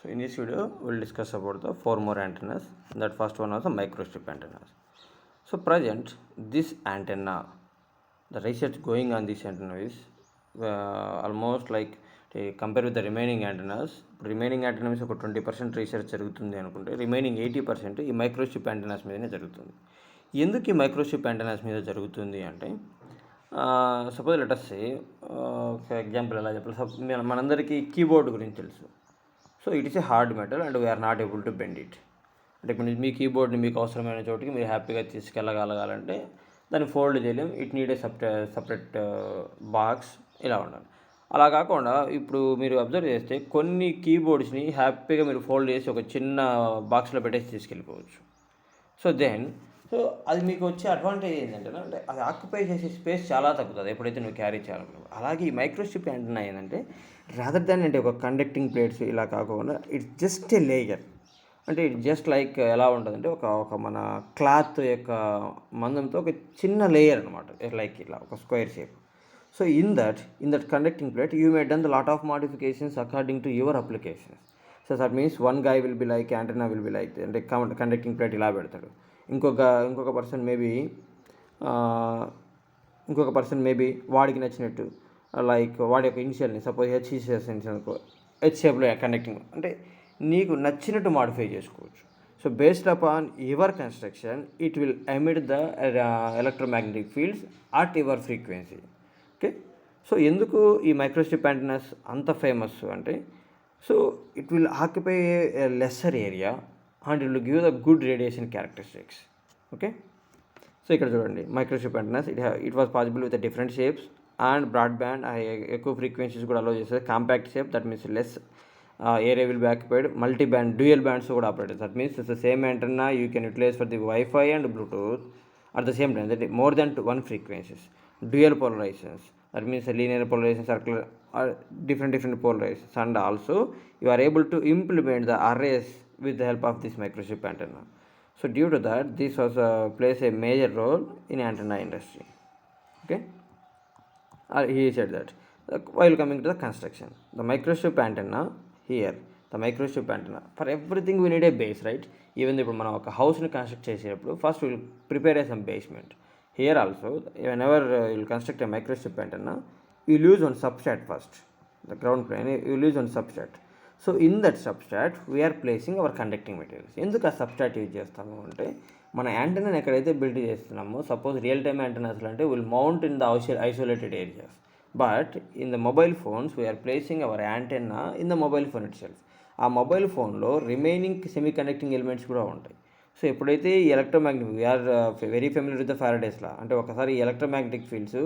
So in this video, we'll discuss about the 4 more antennas. That first one was the microstrip antennas. So present this antenna, the research going on this antenna is almost like compare with the remaining antennas. Remaining antennas ఒక 20% research జరుగుతుంది అనుకుంటే remaining 80% ఈ microstrip antennas మీదనే జరుగుతుంది. ఎందుకు ఈ microstrip antennas మీద జరుగుతుంది అంటే suppose let's say for example ఎలా చెప్పాలి, మనందరికీ కీబోర్డ్ గురించి తెలుసు. So it is a hard metal and we are not able to bend it. అంటే ఇప్పుడు మీ కీబోర్డ్ని మీకు అవసరమైన చోటికి మీరు హ్యాపీగా తీసుకెళ్ళగలగాలంటే దాన్ని ఫోల్డ్ చేయలేం. It need a separate box ఇలా ఉండాలి. అలా కాకుండా ఇప్పుడు మీరు అబ్జర్వ్ చేస్తే కొన్ని కీబోర్డ్స్ని హ్యాపీగా మీరు ఫోల్డ్ చేసి ఒక చిన్న బాక్స్లో పెట్టేసి తీసుకెళ్ళిపోవచ్చు. సో అది మీకు వచ్చే అడ్వాంటేజ్ ఏంటంటే అంటే అది ఆక్యుపై చేసే స్పేస్ చాలా తగ్గుతుంది ఎప్పుడైతే నువ్వు క్యారీ చేయాలనుకో. అలాగే ఈ మైక్రోస్ట్రిప్ యాంటెన్నా ఏంటంటే రాదర్ దాన్ అంటే ఒక కండక్టింగ్ ప్లేట్స్ ఇలా కాకుండా ఇట్స్ జస్ట్ ఏ లేయర్. అంటే ఇట్ జస్ట్ లైక్ ఎలా ఉంటుందంటే ఒక మన క్లాత్ యొక్క మందంతో ఒక చిన్న లేయర్ అనమాట, లైక్ ఇట్లా ఒక square shape. So in that conducting plate you may done the lot of modifications according to your applications. So that means one guy will be like antenna will be like అంటే conducting plate ఇలా పెడతాడు. ఇంకొక person maybe వాడికి నచ్చినట్టు like వాడి యొక్క ఇనిషియల్ని suppose అనుకో, H షేప్లో కండక్టింగ్ అంటే నీకు నచ్చినట్టు మాడిఫై చేసుకోవచ్చు. So based upon your construction it will emit the electromagnetic fields at your frequency. Okay, so ఎందుకు ఈ మైక్రోస్ట్రిప్ యాంటెనాస్ అంత ఫేమస్ అంటే so it will occupy A lesser area and it will give the good radiation characteristics. Okay, so ఇక్కడ చూడండి microstrip antennas it was possible with different shapes and broadband ఎక్కువ frequencies కూడా అలో చేస్తుంది. Compact shape that means less area will be occupied. Multi band dual bands కూడా operate. That means it's the same antenna you can utilize for the WiFi and Bluetooth at the same time. That more than 1 frequencies. Dual polarizations, that means a linear polarization, circular or different polarizations, and also you are able to implement the arrays with the help of this microstrip antenna. So due to that this was plays a major role in antenna industry. Okay, he said that while coming to the construction, the microstrip antenna here, the microstrip antenna for everything we need a base, right? Even if మనం ఒక హౌస్ని construct చేసేటప్పుడు first will prepare some basement. Here also whenever you will construct a microstrip antenna you will use one substrate first, the ground plane you will use one substrate. So in that substrate we are placing our conducting materials. ఎందుకు ఆ substrate use చేస్తాము అంటే మన యాంటెన్నాని ఎక్కడైతే build చేస్తున్నామో suppose real time యాంటెనాస్లో అంటే will mount in the isolated areas, but in the mobile phones we are placing our antenna in the mobile phone itself. ఆ మొబైల్ ఫోన్లో రిమైనింగ్ సెమీ కండక్టింగ్ ఎలిమెంట్స్ కూడా ఉంటాయి. సో ఎప్పుడైతే ఈ electromagnetic we are very familiar with the Faraday's law, అంటే ఒకసారి ఈ electromagnetic fields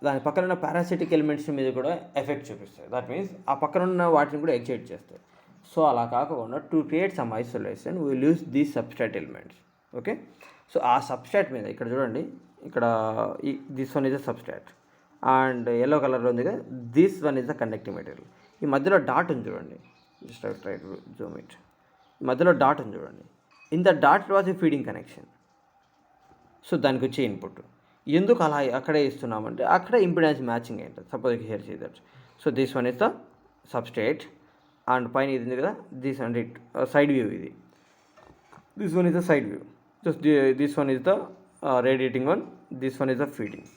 దాని పక్కన ఉన్న పారాసిటిక్ ఎలిమెంట్స్ మీద కూడా ఎఫెక్ట్ చూపిస్తాయి. దట్ మీన్స్ ఆ పక్కన ఉన్న వాటిని కూడా ఎగ్జైట్ చేస్తాయి. సో అలా కాకుండా to create some isolation we will use these substrate elements. Okay, so ఆ సబ్స్ట్రాట్ మీద ఇక్కడ చూడండి, ఇక్కడ this one is the substrate and yellow కలర్లో ఉంది కదా, this one is the conducting material. ఈ మధ్యలో డాట్ ఉంది చూడండి, just try to Zoom it. మధ్యలో డాట్ ఉంది చూడండి, in the dot was a feeding connection. So దానికి వచ్చే ఇన్పుట్ ఎందుకు అలా అక్కడే ఇస్తున్నామంటే అక్కడ ఇంపిడెన్స్ మ్యాచింగ్ ఏంటంటే suppose here see that. So this one is the substrate and పైన ఇది ఉంది కదా, this and it side view, ఇది this one is the side view. Just this one is the radiating one, this one is the feeding.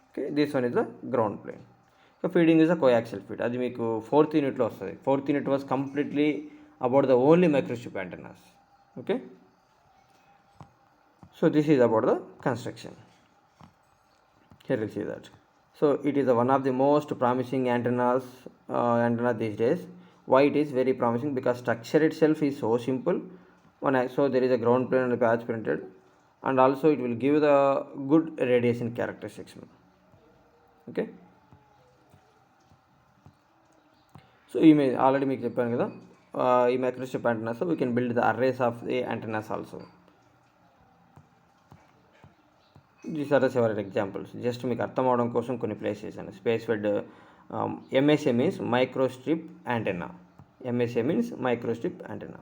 Okay, this one is the ground plane. So feeding is the coaxial feed. అది మీకు 4th యూనిట్లో వస్తుంది. 4th unit was completely about the only microstrip antennas. Okay, so this is about the construction. Here you see that. So it is one of the most promising antenna these days. Why it is very promising? Because structure itself is so simple. So there is a ground plane and a patch printed, and also it will give the good radiation characteristics. Okay, so you may already make చెప్పాను కదా ఈ microstrip antennas we can build the arrays of the antennas also. These are the several examples. Just మీకు అర్థం అవడం కోసం కొన్ని place చేశాను. Space fed MSA means microstrip antenna. MSA means microstrip antenna.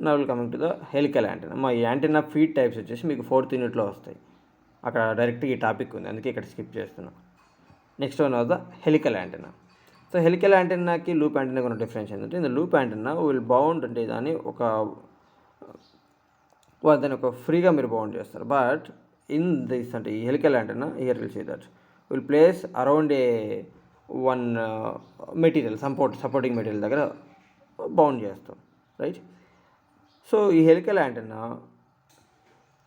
Now will coming to the helical antenna. మా ఈ antenna feed types వచ్చేసి మీకు 4th యూనిట్లో వస్తాయి. అక్కడ డైరెక్ట్గా ఈ టాపిక్ ఉంది, అందుకే ఇక్కడ స్కిప్ చేస్తున్నాను. Next one was the helical antenna. So helical యాంటెన్నాకి లూప్ యాంటెన్నాకి ఉన్న డిఫరెన్స్ ఏంటంటే in the loop antenna will bound అంటే దాన్ని దాన్ని ఒక ఫ్రీగా మీరు బౌండ్ చేస్తారు. బట్ ఇన్ దిస్ అంటే ఈ helical antenna here will see that will place around a one material supporting material దగ్గర బౌండ్ చేస్తాం, రైట్. సో ఈ హెలికల్ యాంటెన్నా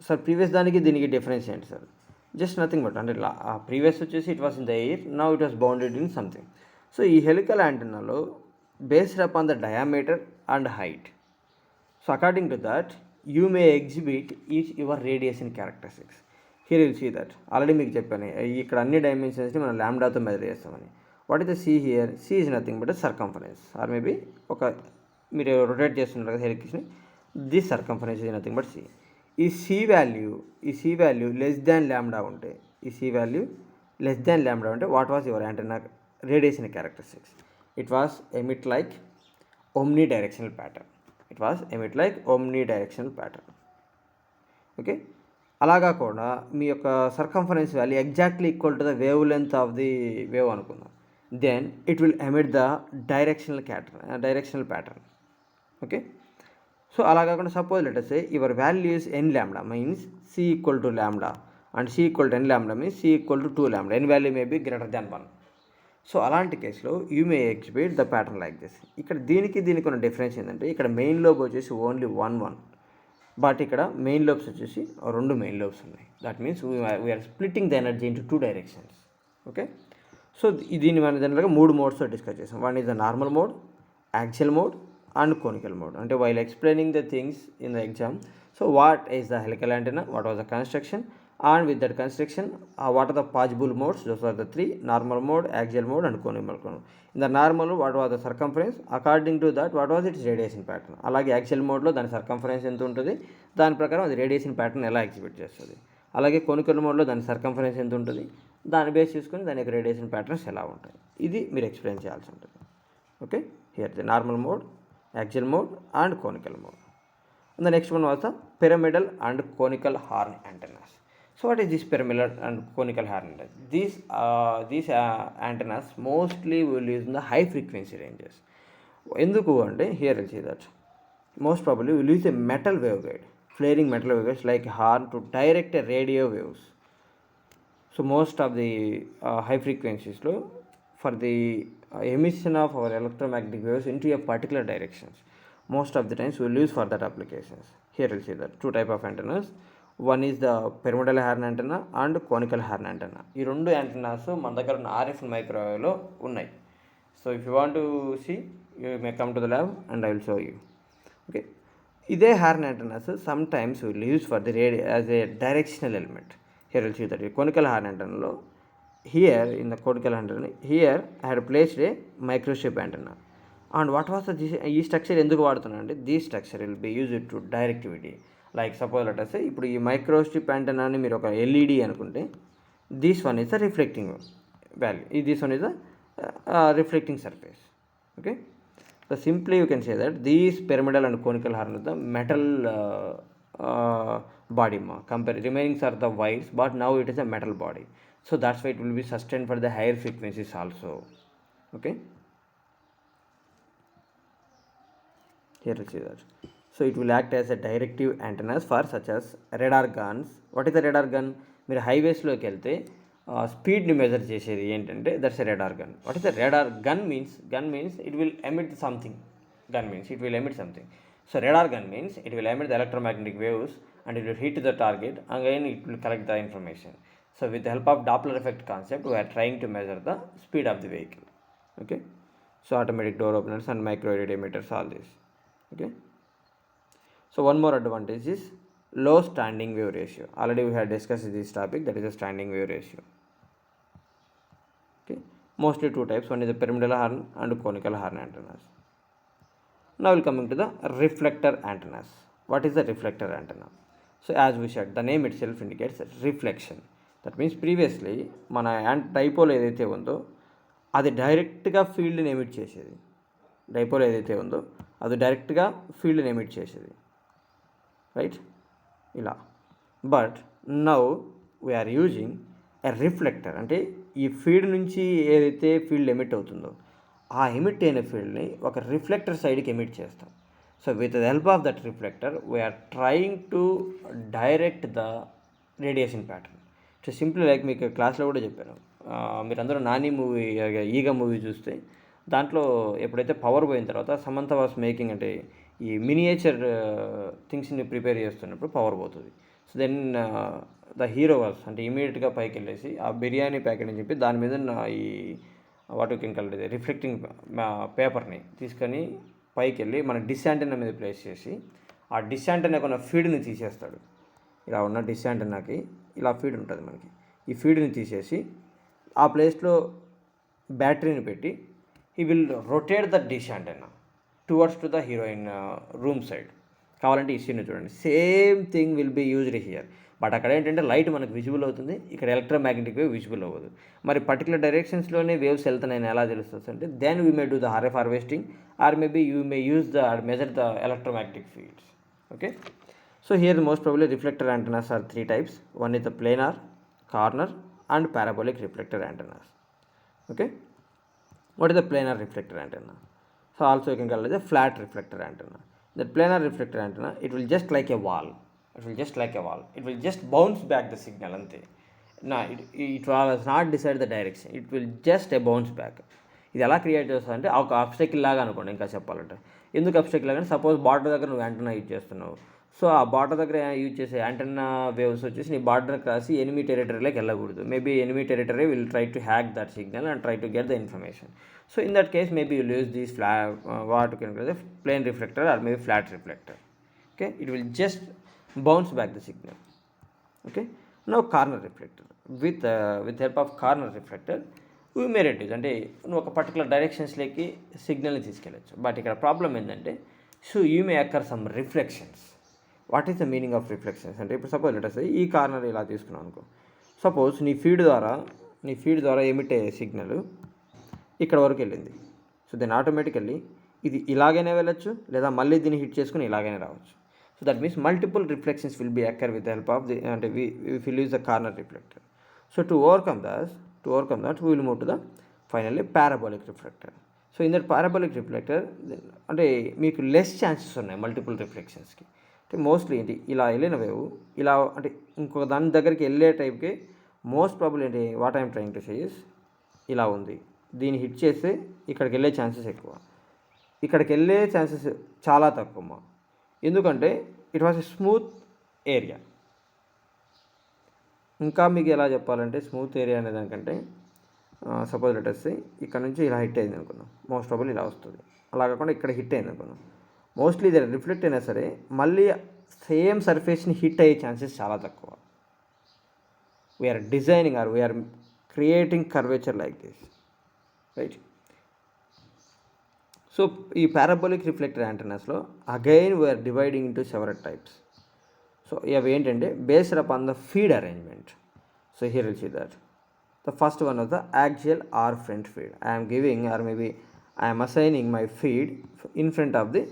సార్ ప్రీవియస్ దానికి దీనికి డిఫరెన్స్ ఏంటి సార్? జస్ట్ నథింగ్ బట్ అంటే ప్రీవియస్ వచ్చేసి it was in the air, now it was bounded in something. So ఈ helical యాంటెన్నాలో based upon the diameter and height, so according to that you may exhibit each your radiation characteristics. Here will see that already మీకు చెప్పాను ఇక్కడ అన్ని డైమెన్షన్స్ని మనం ల్యాండాతో measure చేస్తామని. What is the C here? C is nothing but circumference or maybe మీరు rotate చేస్తున్నారు కదా హెలిక్స్ని, this circumference is nothing but C. ఈ C value less than lambda ఉంటే what was your antenna radiation characteristics? It was emit like omni directional pattern. Okay, అలాగా కూడా మీ యొక్క circumference value exactly equal to the wave length of the wave అనుకుందాం. Then it will emit the directional pattern. Okay, so అలా కాకుండా suppose let us say your values n lambda means c equal to lambda and c equal to n lambda means c equal to 2 lambda. n value may be greater than 1. So అలాంటి కేసులో you may exhibit the pattern like this. ఇక్కడ దీనికి ఉన్న difference ఏంటంటే ఇక్కడ main lobe వచ్చేసి only 1 but ఇక్కడ main lobes వచ్చేసి 2 మెయిన్ లోబ్స్ ఉన్నాయి. That means we are splitting the energy into 2 directions. Okay, so దీన్ని మనం జనరల్గా 3 మోడ్స్తో డిస్కస్ చేసాం. One is the normal mode, axial mode and conical mode. And while explaining the things in the exam, so what is the helical antenna, what was the construction, and with that construction what are the possible modes? Those are the 3: normal mode, axial mode and conical mode. In the normal, what was the circumference? According to that, what was its radiation pattern? అలాగే axial మోడ్లో దాని circumference ఎంత ఉంటుంది, దాని ప్రకారం అది radiation pattern ఎలా exhibit చేస్తుంది. అలాగే కొనికల్ మోడ్లో దాని సర్కంఫరెన్స్ ఎంత ఉంటుంది, దాన్ని బేస్ చేసుకొని దాని యొక్క రేడియేషన్ ప్యాటర్న్స్ ఎలా ఉంటాయి, ఇది మీరు ఎక్స్ప్లెయిన్ చేయాల్సి ఉంటుంది. Okay, here the normal mode, axial mode and conical mode. And the next one was the pyramidal and conical horn antennas. So what is this pyramidal and conical horn antennas? These antennas mostly will use in the high frequency ranges. Enduku ante here you see that most probably will use a metal waveguide, flaring metal waveguides like horn to direct a radio waves. So most of the high frequencies low for the emission of our electromagnetic waves into a particular directions, most of the times we will use for that applications. Here you see that 2 type of antennas. One is the pyramidal horn antenna and conical horn antenna. ఈ రెండు antennas మన దగ్గర ఉన్న RF మైక్రోవేవ్లో ఉన్నాయి. So if you want to see you may come to the lab and I will show you. Okay, ఇదే horn antennas some times will use for the as a directional element. Here will see that conical horn యాంటెన్నాలో here in the conical antenna here I had placed a microstrip antenna. And what was ఈ structure ఎందుకు వాడుతున్నా అంటే this structure will be used to directivity. Like suppose let us say ఇప్పుడు ఈ microstrip యాంటెన్నాని మీరు ఒక LED అనుకుంటే this one is the reflecting value, this one is the reflecting surface. Okay, so simply you can say that these pyramidal and conical horn is the metal body remaining are the wires, but now it is a metal body. So that's why it will be sustained for the higher frequencies also. Okay, here you see that. So it will act as a directive antennas for such as radar guns. What is the radar gun? మీరు హైవేస్లోకి వెళ్తే స్పీడ్ని measure చేసేది ఏంటంటే that's a radar gun. What is the radar gun means? Gun means it will emit something. So radar gun means it will emit the electromagnetic waves and it will hit the target, again it will collect the information. So with the help of Doppler effect concept, we are trying to measure the speed of the vehicle. Okay, so automatic door openers and micro radiometers, all this. Okay, so one more advantage is low standing wave ratio. Already we have discussed this topic, that is the standing wave ratio. Okay, mostly 2 types, one is the pyramidal horn and conical horn antennas. Now we'll coming to the reflector antennas. What is the reflector antenna? So as we said, the name itself indicates reflection. That means previously మన dipole ఏదైతే ఉందో అది డైరెక్ట్గా ఫీల్డ్ని emit చేసేది. Right, ఇలా. But now we are using a reflector, అంటే ఈ ఫీల్డ్ నుంచి ఏదైతే ఫీల్డ్ ఎమిట్ అవుతుందో ఆ ఎమిట్ అయిన ఫీల్డ్ని ఒక రిఫ్లెక్టర్ సైడ్కి ఎమిట్ చేస్తాం. So with the help of that reflector we are trying to direct the radiation pattern. So simply like మీకు క్లాస్లో కూడా చెప్పాను, మీరందరూ నాని మూవీ ఈగ మూవీ చూస్తే దాంట్లో ఎప్పుడైతే పవర్ పోయిన తర్వాత సమంత వాస్ మేకింగ్ అంటే ఈ మినియేచర్ థింగ్స్ని ప్రిపేర్ చేస్తున్నప్పుడు పవర్ పోతుంది. So then the hero was అంటే ఇమీడియట్గా పైకి వెళ్ళేసి ఆ బిర్యానీ ప్యాకెట్ అని చెప్పి దాని మీద ఈ వాట్ యూ కెన్ కాల్ ఇది రిఫ్లెక్టింగ్ పేపర్ని తీసుకొని పైకి వెళ్ళి మన డిస్యాంటెనా మీద ప్లేస్ చేసి ఆ డిస్యాంటెనా కొన్న ఫీడ్ని తీసేస్తాడు. ఇలా ఉన్న డిస్యాంటెనాకి ఇలా ఫీడ్ ఉంటుంది మనకి, ఈ ఫీడ్ని తీసేసి ఆ ప్లేస్లో బ్యాటరీని పెట్టి he will rotate the dish antenna towards to the heroine room side. కావాలంటే ఈ సీన్ చూడండి, same thing will be used here. But అక్కడ ఏంటంటే లైట్ మనకు విజిబుల్ అవుతుంది, ఇక్కడ ఎలక్ట్రోమాగ్నెటిక్ వేవ్ విజిబుల్ అవ్వదు. మరి పర్టికులర్ డైరెక్షన్స్లోనే వేవ్స్ వెళ్తున్నాయని ఎలా తెలుస్తుంది అంటే then we may do the RF harvesting or maybe you may use the measure the electromagnetic fields. Okay, so here most probably reflector antennas are 3 types. One is the planar, corner and parabolic reflector antennas. Okay, what is the planar reflector antenna? So also you can call it a flat reflector antenna. The planar reflector antenna, it will just like a wall. It will just bounce back the signal ante. No, it was not decide the direction. It will just a bounce back. ఇది ఎలా create చేస్తుందంటే ఒక అబ్స్టెకిల్ లాగా అనుకోండి. ఇంకా చెప్పాలంటే ఎందుకు అబ్స్టెకిల్ లాగా అంటే సపోజ్ బార్డర్ దగ్గర నువ్వు యాంటెన్నా యూజ్ చేస్తున్నావు. సో ఆ బార్డర్ దగ్గర యూజ్ చేసే యాంటెన్నా వేవ్స్ వచ్చేసి నీ బార్డర్ క్రాసి ఎనిమీ టెరిటరీలోకి వెళ్ళకూడదు. Maybe enemy territory will try to hack that signal and try to get the information. So in that case maybe you will use these what you can call the plane reflector or maybe flat reflector. Okay, it will just bounce back the signal. Okay, now corner reflector, with help of corner reflector we may reduce అంటే నువ్వు ఒక particular డైరెక్షన్స్లోకి సిగ్నల్ని తీసుకెళ్ళచ్చు. But ఇక్కడ problem ఏంటంటే so you may occur some reflections. What is the meaning of reflections అంటే ఇప్పుడు సపోజ్ లెట్ అస్ ఈ కార్నర్ ఇలా తీసుకున్నాం అనుకో, సపోజ్ నీ ఫీడ్ ద్వారా ఎమిట్ అయ్యే సిగ్నల్ ఇక్కడ వరకు వెళ్ళింది. సో దెన్ ఆటోమేటికల్లీ ఇది ఇలాగైనా వెళ్ళచ్చు లేదా మళ్ళీ దీన్ని హిట్ చేసుకుని ఇలాగైనా రావచ్చు. So that means multiple reflections will be occur with the help of the అంటే will use the corner reflector. So to overcome that we will move to the finally parabolic reflector. So in that parabolic reflector అంటే మీకు less chances ఉన్నాయి multiple రిఫ్లెక్షన్స్కి. అంటే mostly ఏంటి ఇలా వెళ్ళిన wave ఇలా అంటే ఇంకొక దాని దగ్గరికి వెళ్ళే టైప్కి మోస్ట్ ప్రాబుల్ ఏంటి what I'm trying to say is ఇలా ఉంది, దీన్ని హిట్ చేస్తే ఇక్కడికి వెళ్ళే ఛాన్సెస్ ఎక్కువ, ఇక్కడికి వెళ్ళే ఛాన్సెస్ చాలా తక్కువ. ఎందుకంటే it was a smooth area. ఇంకా మీకు ఎలా చెప్పాలంటే స్మూత్ ఏరియా అనే దానికంటే సపోజ్ లెటర్స్ ఇక్కడ నుంచి ఇలా హిట్ అయింది అనుకున్నాం, మోస్ట్ ప్రాబుల్ ఇలా వస్తుంది. అలా కాకుండా ఇక్కడ హిట్ అయింది అనుకున్నాం, మోస్ట్లీ ఇది రిఫ్లెక్ట్ అయినా సరే మళ్ళీ సేమ్ సర్ఫేస్ని హిట్ అయ్యే ఛాన్సెస్ చాలా తక్కువ. We are designing or we are creating curvature like this, right. So ఈ పారాబోలిక్ రిఫ్లెక్టర్ యాంటెనాస్లో again we are dividing into several types. So అవి ఏంటంటే based upon the feed arrangement. So here will see that the first one of the axial or front feed. I'm giving or maybe I'm assigning my feed in front of the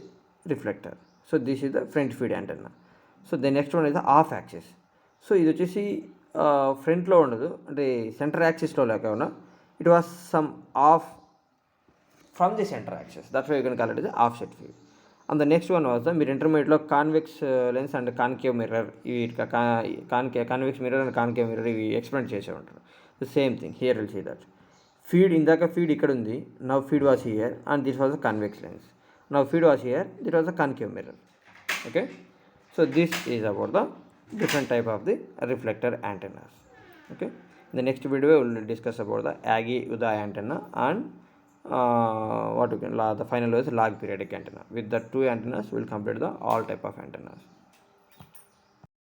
reflector. So this is the front feed antenna. So the next one is the of axis. So ఇది వచ్చేసి ఫ్రంట్లో ఉండదు, అంటే centre యాక్సిస్లో లేకుండా it was some of from the center axis. That's why you can call it as offset field. And the next one was the మీరు ఇంటర్మీడియట్లో convex lens and concave mirror, ఇవి convex mirror and concave mirror ఇవి explain చేసే ఉంటారు. The same thing here will see that feed ఇందాక feed ఇక్కడ ఉంది, now feed was here and this was the convex lens. Now feed was here, that was the concave mirror. Okay, so this is about the different type of the reflector antennas. Okay, in the next video we will discuss about the Agee Uda antenna and what you can the final is log periodic antenna. With the two antennas we will complete the all type of antennas.